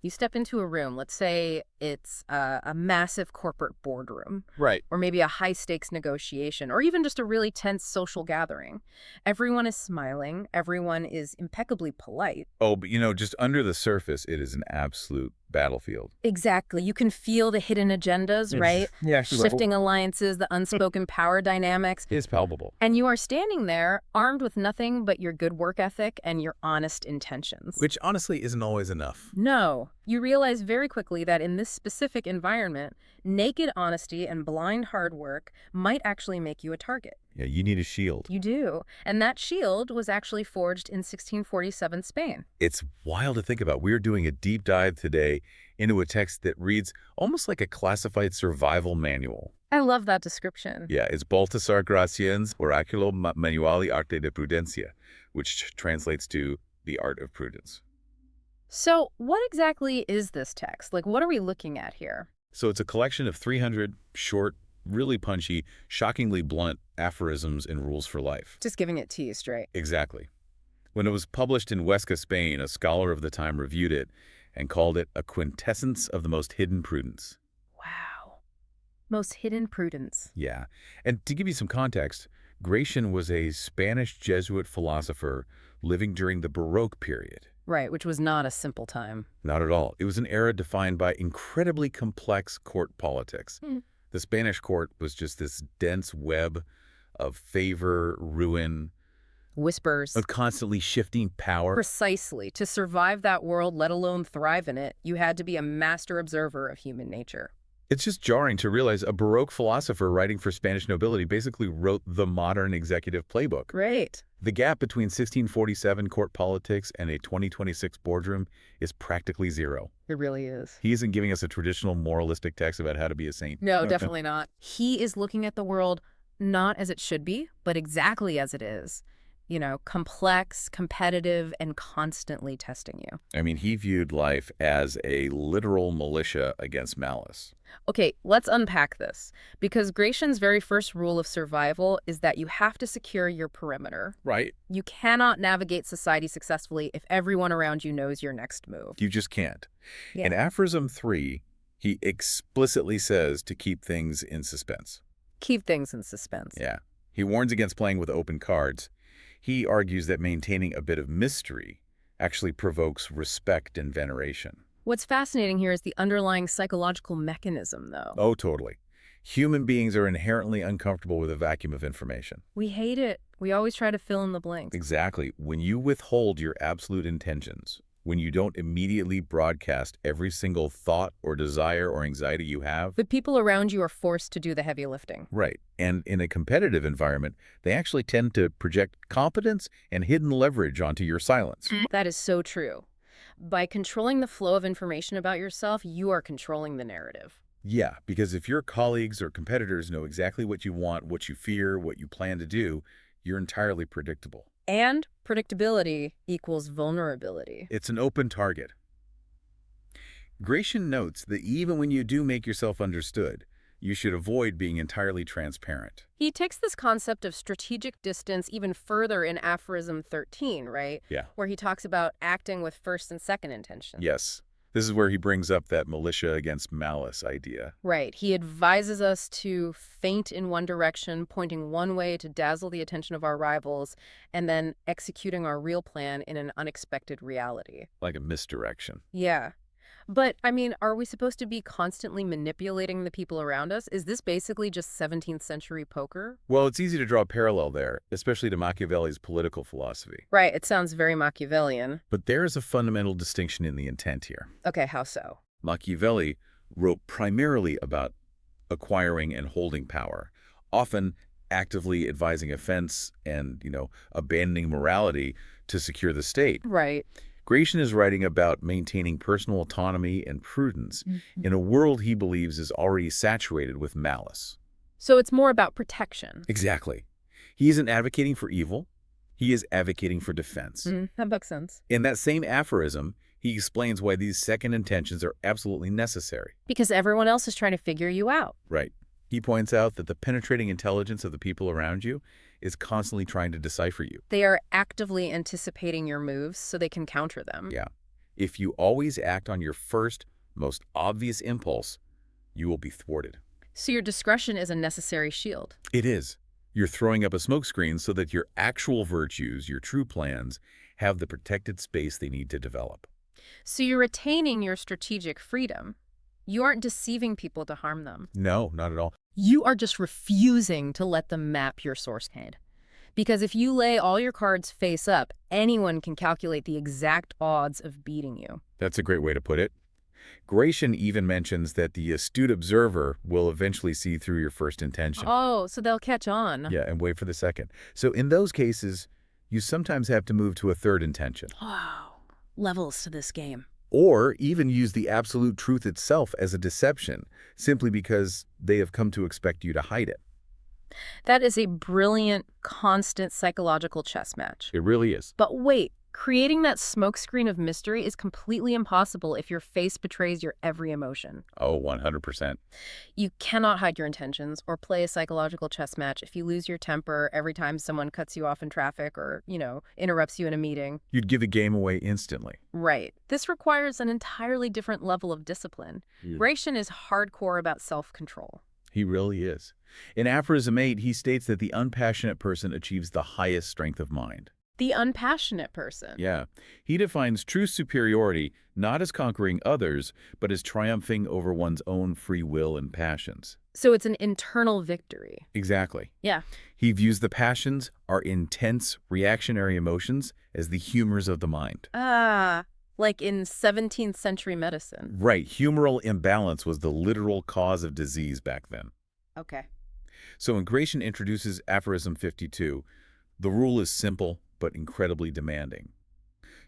You step into a room, let's say it's a massive corporate boardroom, Right. or maybe a high-stakes negotiation, or even just a really tense social gathering. Everyone is smiling, everyone is impeccably polite. Oh, but just under the surface, it is an absolute battlefield. Exactly. You can feel the hidden agendas, right? Yeah, Shifting alliances, the unspoken power dynamics. it's palpable. And you are standing there, armed with nothing but your good work ethic and your honest intentions. Which honestly isn't always enough. No, you realize very quickly that in this specific environment, naked honesty and blind hard work might actually make you a target. Yeah, you need a shield. You do. And that shield was actually forged in 1647 Spain. It's wild to think about. We're doing a deep dive today into a text that reads almost like a classified survival manual. I love that description. Yeah, it's Baltasar Gracián's Oráculo manual arte de prudencia, which translates to the art of prudence. So what exactly is this text? Like, what are we looking at here? So it's a collection of 300 short, really punchy, shockingly blunt aphorisms and rules for life. Just giving it to you straight. Exactly. When it was published in Huesca, Spain, a scholar of the time reviewed it and called it a quintessence of the most hidden prudence. Wow. Most hidden prudence. Yeah. And to give you some context, Gracián was a Spanish Jesuit philosopher living during the Baroque period. Right, which was not a simple time. Not at all. It was an era defined by incredibly complex court politics. The Spanish court was just this dense web of favor, ruin, Whispers. of constantly shifting power. Precisely. To survive that world, let alone thrive in it, you had to be a master observer of human nature. It's just jarring to realize a Baroque philosopher writing for Spanish nobility basically wrote the modern executive playbook. Great. The gap between 1647 court politics and a 2026 boardroom is practically zero. It really is. He isn't giving us a traditional moralistic text about how to be a saint. No, definitely not. He is looking at the world not as it should be, but exactly as it is. You know, complex, competitive, and constantly testing you. I mean, he viewed life as a literal militia against malice. Okay, let's unpack this. Because Gracián's very first rule of survival is that you have to secure your perimeter. Right. You cannot navigate society successfully if everyone around you knows your next move. You just can't. Yeah. In aphorism 3, he explicitly says to keep things in suspense. Keep things in suspense. Yeah. He warns against playing with open cards. He argues that maintaining a bit of mystery actually provokes respect and veneration. What's fascinating here is the underlying psychological mechanism, though. Oh, totally. Human beings are inherently uncomfortable with a vacuum of information. We hate it. We always try to fill in the blanks. Exactly. When you withhold your absolute intentions, when you don't immediately broadcast every single thought or desire or anxiety you have. The people around you are forced to do the heavy lifting. Right. And in a competitive environment, they actually tend to project competence and hidden leverage onto your silence. That is so true. By controlling the flow of information about yourself, you are controlling the narrative. Yeah, because if your colleagues or competitors know exactly what you want, what you fear, what you plan to do, you're entirely predictable. And predictability equals vulnerability. It's an open target. Gracián notes that even when you do make yourself understood, you should avoid being entirely transparent. He takes this concept of strategic distance even further in aphorism 13, right? Yeah. Where he talks about acting with first and second intention. Yes. This is where he brings up that militia against malice idea. Right. He advises us to feint in one direction, pointing one way to dazzle the attention of our rivals, and then executing our real plan in an unexpected reality. Like a misdirection. Yeah. But, I mean, are we supposed to be constantly manipulating the people around us? Is this basically just 17th century poker? Well, it's easy to draw a parallel there, especially to Machiavelli's political philosophy. Right, it sounds very Machiavellian. But there is a fundamental distinction in the intent here. Okay, how so? Machiavelli wrote primarily about acquiring and holding power, often actively advising offense and, abandoning morality to secure the state. Right. Gracián is writing about maintaining personal autonomy and prudence in a world he believes is already saturated with malice. So it's more about protection. Exactly. He isn't advocating for evil. He is advocating for defense. That makes sense. In that same aphorism, he explains why these second intentions are absolutely necessary. Because everyone else is trying to figure you out. Right. He points out that the penetrating intelligence of the people around you is constantly trying to decipher you. They are actively anticipating your moves so they can counter them. Yeah. If you always act on your first, most obvious impulse, you will be thwarted. So your discretion is a necessary shield. It is. You're throwing up a smokescreen so that your actual virtues, your true plans, have the protected space they need to develop. So you're retaining your strategic freedom. You aren't deceiving people to harm them. No, not at all. You are just refusing to let them map your source code. Because if you lay all your cards face up, anyone can calculate the exact odds of beating you. That's a great way to put it. Gracián even mentions that the astute observer will eventually see through your first intention. Oh, so they'll catch on. Yeah, and wait for the second. So in those cases, you sometimes have to move to a third intention. Wow. Levels to this game. Or even use the absolute truth itself as a deception, simply because they have come to expect you to hide it. That is a brilliant, constant psychological chess match. It really is. But wait, creating that smokescreen of mystery is completely impossible if your face betrays your every emotion. Oh, 100%. You cannot hide your intentions or play a psychological chess match if you lose your temper every time someone cuts you off in traffic or, interrupts you in a meeting. You'd give a game away instantly. Right. This requires an entirely different level of discipline. Gracián is hardcore about self-control. He really is. In Aphorism 8, he states that the unpassionate person achieves the highest strength of mind. The unpassionate person. Yeah. He defines true superiority not as conquering others, but as triumphing over one's own free will and passions. So it's an internal victory. Exactly. Yeah. He views the passions, our intense, reactionary emotions, as the humors of the mind. Like in 17th century medicine. Right. Humoral imbalance was the literal cause of disease back then. Okay. So when Gracián introduces Aphorism 52, the rule is simple but incredibly demanding.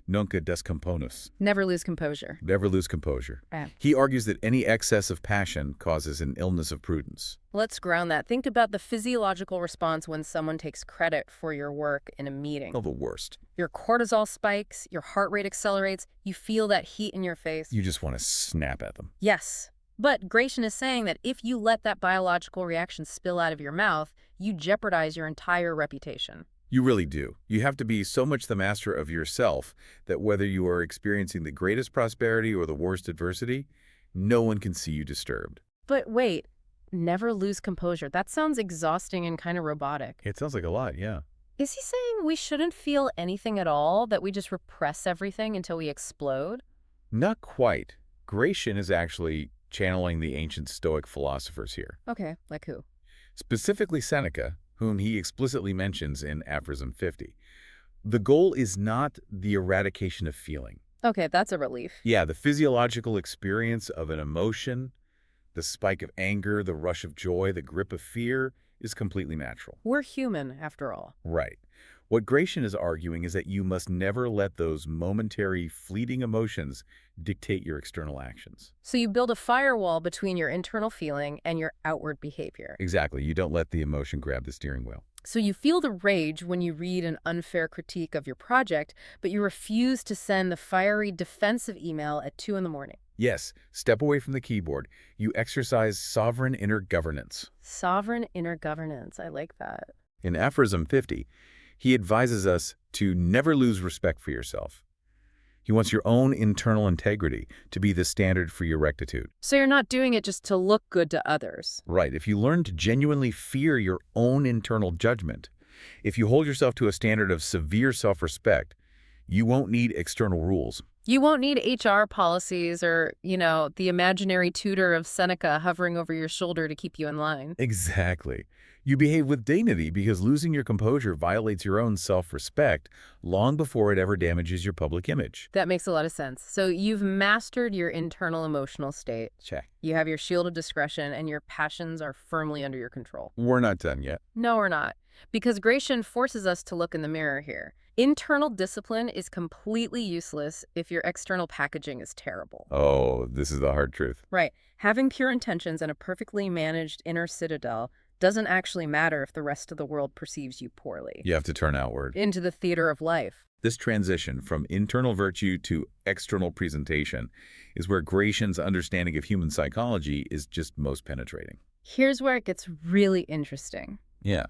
Nunca descomponus. Never lose composure. Never lose composure. Right. He argues that any excess of passion causes an illness of prudence. Let's ground that. Think about the physiological response when someone takes credit for your work in a meeting. Oh, the worst. Your cortisol spikes, your heart rate accelerates, you feel that heat in your face. You just want to snap at them. Yes. But Gracián is saying that if you let that biological reaction spill out of your mouth, you jeopardize your entire reputation. You really do. You have to be so much the master of yourself that whether you are experiencing the greatest prosperity or the worst adversity, no one can see you disturbed. But wait, never lose composure. That sounds exhausting and kind of robotic. It sounds like a lot, yeah. Is he saying we shouldn't feel anything at all, that we just repress everything until we explode? Not quite. Gracián is actually channeling the ancient Stoic philosophers here. Okay, like who? Specifically Seneca, whom he explicitly mentions in Aphorism 50. The goal is not the eradication of feeling. Okay, that's a relief. Yeah, the physiological experience of an emotion, the spike of anger, the rush of joy, the grip of fear, is completely natural. We're human, after all. Right. What Gracián is arguing is that you must never let those momentary, fleeting emotions dictate your external actions. So you build a firewall between your internal feeling and your outward behavior. Exactly. You don't let the emotion grab the steering wheel. So you feel the rage when you read an unfair critique of your project, but you refuse to send the fiery defensive email at 2 in the morning. Yes, step away from the keyboard. You exercise sovereign inner governance. Sovereign inner governance. I like that. In Aphorism 50, he advises us to never lose respect for yourself. He wants your own internal integrity to be the standard for your rectitude. So you're not doing it just to look good to others. Right. If you learn to genuinely fear your own internal judgment, if you hold yourself to a standard of severe self-respect, you won't need external rules. You won't need HR policies or, the imaginary tutor of Seneca hovering over your shoulder to keep you in line. Exactly. You behave with dignity because losing your composure violates your own self-respect long before it ever damages your public image. That makes a lot of sense. So you've mastered your internal emotional state. Check. You have your shield of discretion and your passions are firmly under your control. We're not done yet. No, we're not. Because Gracián forces us to look in the mirror here. Internal discipline is completely useless if your external packaging is terrible. Oh, this is the hard truth. Right. Having pure intentions and a perfectly managed inner citadel doesn't actually matter if the rest of the world perceives you poorly. You have to turn outward. Into the theater of life. This transition from internal virtue to external presentation is where Gracián's understanding of human psychology is just most penetrating. Here's where it gets really interesting. Yeah.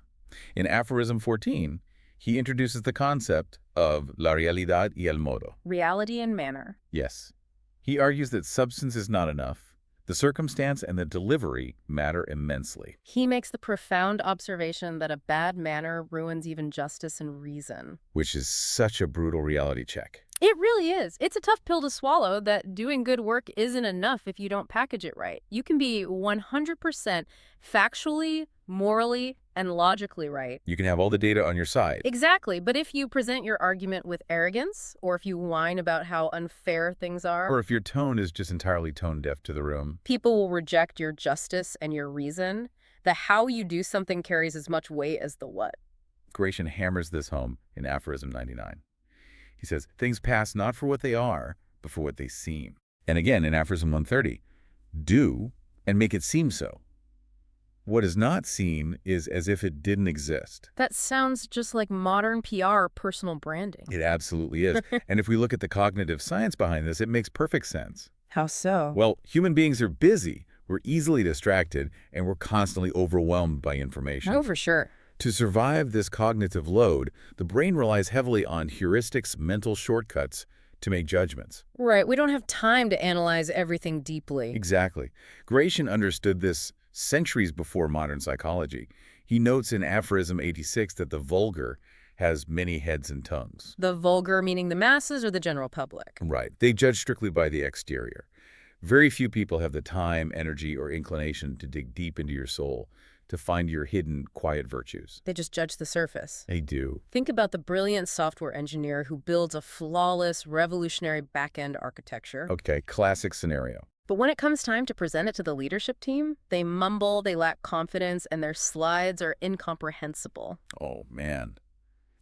In Aphorism 14, He introduces the concept of la realidad y el modo. Reality and manner. Yes. He argues that substance is not enough. The circumstance and the delivery matter immensely. He makes the profound observation that a bad manner ruins even justice and reason. Which is such a brutal reality check. It really is. It's a tough pill to swallow that doing good work isn't enough if you don't package it right. You can be 100% factually, morally, and logically right. You can have all the data on your side. Exactly. But if you present your argument with arrogance, or if you whine about how unfair things are, Or if your tone is just entirely tone deaf to the room. people will reject your justice and your reason. The how you do something carries as much weight as the what. Gracián hammers this home in Aphorism 99. He says, things pass not for what they are, but for what they seem. And again, in Aphorism 130, do and make it seem so. What is not seen is as if it didn't exist. That sounds just like modern PR or personal branding. It absolutely is. And if we look at the cognitive science behind this, it makes perfect sense. How so? Well, human beings are busy, we're easily distracted, and we're constantly overwhelmed by information. Oh, for sure. To survive this cognitive load, the brain relies heavily on heuristics, mental shortcuts, to make judgments. Right. We don't have time to analyze everything deeply. Exactly. Gracián understood this centuries before modern psychology. He notes in Aphorism 86 that the vulgar has many heads and tongues. The vulgar meaning the masses or the general public? Right. They judge strictly by the exterior. Very few people have the time, energy, or inclination to dig deep into your soul, to find your hidden, quiet virtues. They just judge the surface. They do. Think about the brilliant software engineer who builds a flawless, revolutionary back-end architecture. Okay, classic scenario. But when it comes time to present it to the leadership team, they mumble, they lack confidence, and their slides are incomprehensible. Oh, man.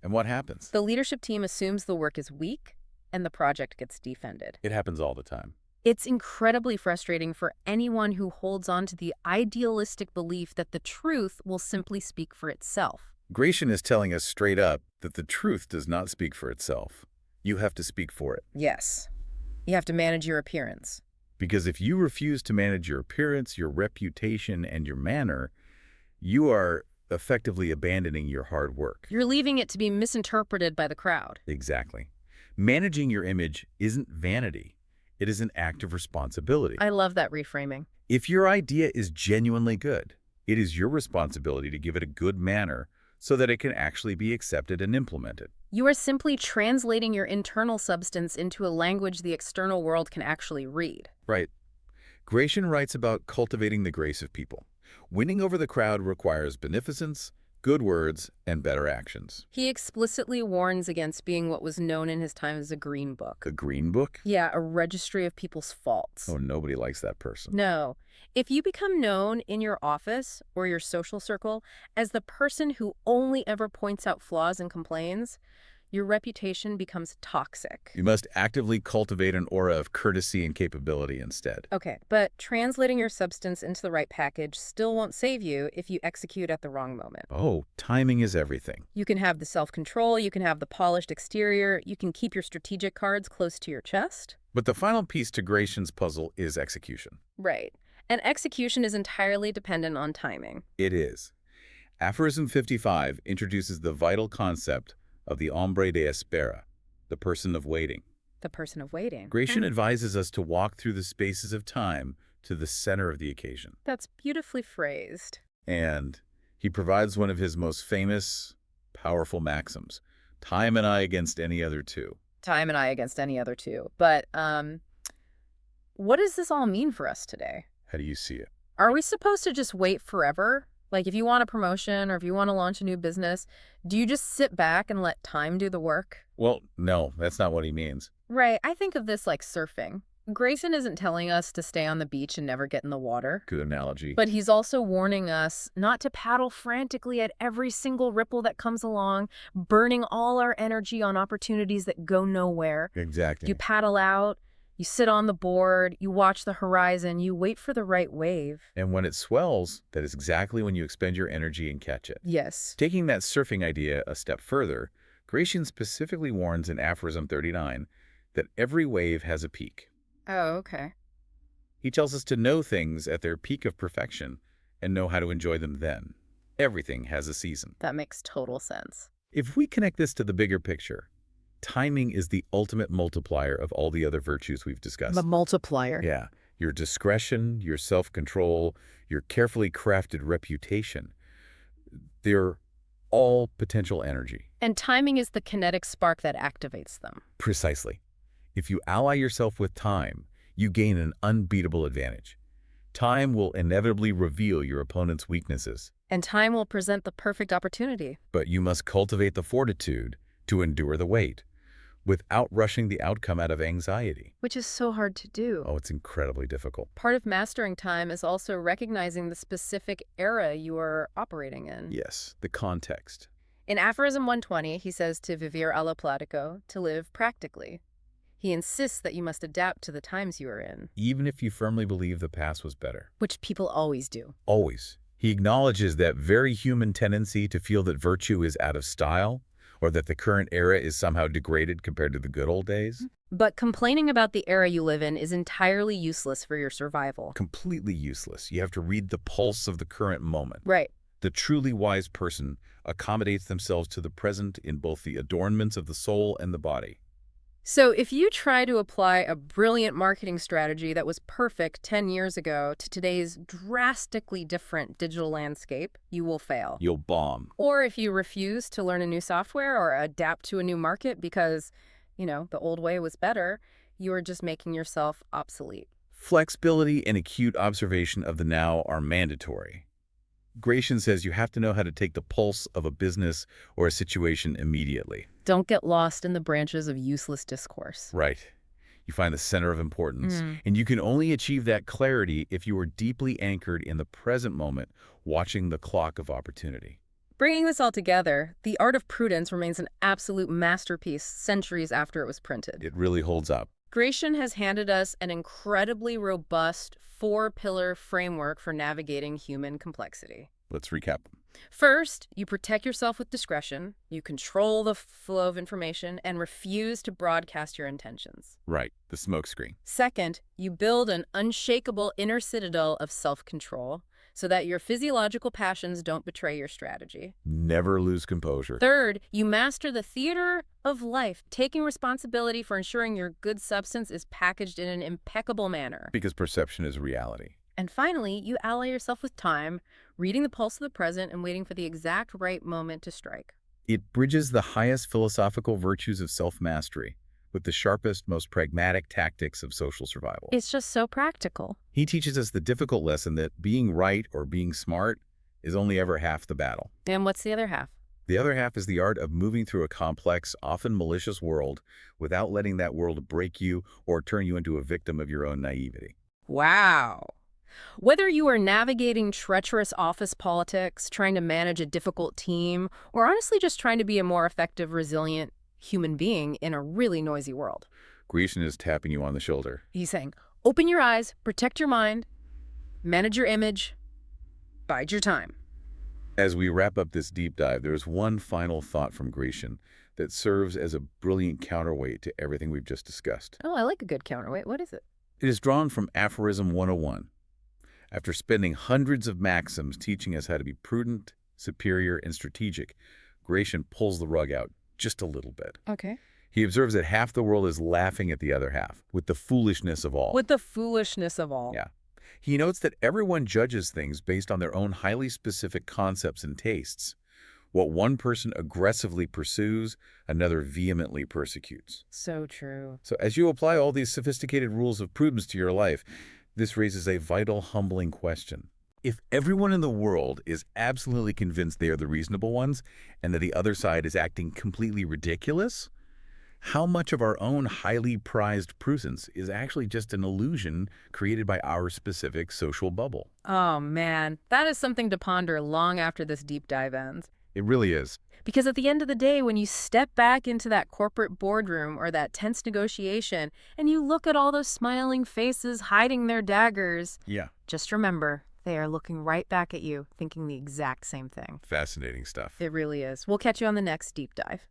And what happens? The leadership team assumes the work is weak, and the project gets defended. It happens all the time. It's incredibly frustrating for anyone who holds on to the idealistic belief that the truth will simply speak for itself. Gracián is telling us straight up that the truth does not speak for itself. You have to speak for it. Yes. You have to manage your appearance. Because if you refuse to manage your appearance, your reputation, and your manner, you are effectively abandoning your hard work. You're leaving it to be misinterpreted by the crowd. Exactly. Managing your image isn't vanity. It is an act of responsibility. I love that reframing. If your idea is genuinely good, it is your responsibility to give it a good manner so that it can actually be accepted and implemented. You are simply translating your internal substance into a language the external world can actually read. Right. Gracián writes about cultivating the grace of people. Winning over the crowd requires beneficence, good words, and better actions. He explicitly warns against being what was known in his time as a green book. A green book? Yeah, a registry of people's faults. Oh, nobody likes that person. No. If you become known in your office or your social circle as the person who only ever points out flaws and complains, your reputation becomes toxic. You must actively cultivate an aura of courtesy and capability instead. Okay, but translating your substance into the right package still won't save you if you execute at the wrong moment. Oh, timing is everything. You can have the self-control, you can have the polished exterior, you can keep your strategic cards close to your chest. But the final piece to Gracián's puzzle is execution. Right. And execution is entirely dependent on timing. It is. Aphorism 55 introduces the vital concept of the hombre de espera, the person of waiting. The person of waiting. Gracián advises us to walk through the spaces of time to the center of the occasion. That's beautifully phrased. And he provides one of his most famous, powerful maxims, time and I against any other two. Time and I against any other two. But what does this all mean for us today? How do you see it? Are we supposed to just wait forever? Like if you want a promotion or if you want to launch a new business, do you just sit back and let time do the work? Well, no, that's not what he means. Right. I think of this like surfing. Gracián isn't telling us to stay on the beach and never get in the water. Good analogy. But he's also warning us not to paddle frantically at every single ripple that comes along, burning all our energy on opportunities that go nowhere. Exactly. You paddle out, you sit on the board, you watch the horizon, you wait for the right wave. And when it swells, that is exactly when you expend your energy and catch it. Yes. Taking that surfing idea a step further, Gracián specifically warns in Aphorism 39 that every wave has a peak. Oh, okay. He tells us to know things at their peak of perfection and know how to enjoy them then. Everything has a season. That makes total sense. If we connect this to the bigger picture, timing is the ultimate multiplier of all the other virtues we've The discussed. multiplier. Yeah, your discretion, your self-control, your carefully crafted reputation, they're all potential energy. And timing is the kinetic spark that activates them. Precisely. If you ally yourself with time, you gain an unbeatable advantage. Time will inevitably reveal your opponent's weaknesses, And time will present the perfect opportunity. but you must cultivate the fortitude to endure the wait without rushing the outcome out of anxiety. Which is so hard to do. Oh, it's incredibly difficult. Part of mastering time is also recognizing the specific era you are operating in. Yes, the context. In Aphorism 120, he says to vivere alla platico, to live practically. He insists that you must adapt to the times you are in. Even if you firmly believe the past was better. Which people always do. Always. He acknowledges that very human tendency to feel that virtue is out of style, or that the current era is somehow degraded compared to the good old days. But complaining about the era you live in is entirely useless for your survival. Completely useless. You have to read the pulse of the current moment. Right. The truly wise person accommodates themselves to the present in both the adornments of the soul and the body. So if you try to apply a brilliant marketing strategy that was perfect 10 years ago to today's drastically different digital landscape, you will fail. You'll bomb. Or if you refuse to learn a new software or adapt to a new market because, the old way was better, you are just making yourself obsolete. Flexibility and acute observation of the now are mandatory. Gracián says you have to know how to take the pulse of a business or a situation immediately. Don't get lost in the branches of useless discourse. Right. You find the center of importance. And you can only achieve that clarity if you are deeply anchored in the present moment, watching the clock of opportunity. Bringing this all together, the art of prudence remains an absolute masterpiece centuries after it was printed. It really holds up. Gracián has handed us an incredibly robust 4-pillar framework for navigating human complexity. Let's recap. First, you protect yourself with discretion, you control the flow of information, and refuse to broadcast your intentions. Right, the smokescreen. Second, you build an unshakable inner citadel of self-control so that your physiological passions don't betray your strategy. Never lose composure. Third, you master the theater of life, taking responsibility for ensuring your good substance is packaged in an impeccable manner. Because perception is reality. And finally, you ally yourself with time, reading the pulse of the present and waiting for the exact right moment to strike. It bridges the highest philosophical virtues of self-mastery with the sharpest, most pragmatic tactics of social survival. It's just so practical. He teaches us the difficult lesson that being right or being smart is only ever half the battle. And what's the other half? The other half is the art of moving through a complex, often malicious world without letting that world break you or turn you into a victim of your own naivety. Wow. Whether you are navigating treacherous office politics, trying to manage a difficult team, or honestly just trying to be a more effective, resilient human being in a really noisy world. Gracián is tapping you on the shoulder. He's saying, open your eyes, protect your mind, manage your image, bide your time. As we wrap up this deep dive, there's one final thought from Gracián that serves as a brilliant counterweight to everything we've just discussed. Oh, I like a good counterweight. What is it? It is drawn from Aphorism 101. After spending hundreds of maxims teaching us how to be prudent, superior, and strategic, Gracián pulls the rug out just a little bit. Okay. He observes that half the world is laughing at the other half, with the foolishness of all. With the foolishness of all. Yeah. He notes that everyone judges things based on their own highly specific concepts and tastes. What one person aggressively pursues, another vehemently persecutes. So true. So as you apply all these sophisticated rules of prudence to your life, this raises a vital, humbling question. If everyone in the world is absolutely convinced they are the reasonable ones and that the other side is acting completely ridiculous, how much of our own highly prized prudence is actually just an illusion created by our specific social bubble? Oh, man. That is something to ponder long after this deep dive ends. It really is. Because at the end of the day, when you step back into that corporate boardroom or that tense negotiation and you look at all those smiling faces hiding their daggers, Yeah. just remember, they are looking right back at you, thinking the exact same thing. Fascinating stuff. It really is. We'll catch you on the next deep dive.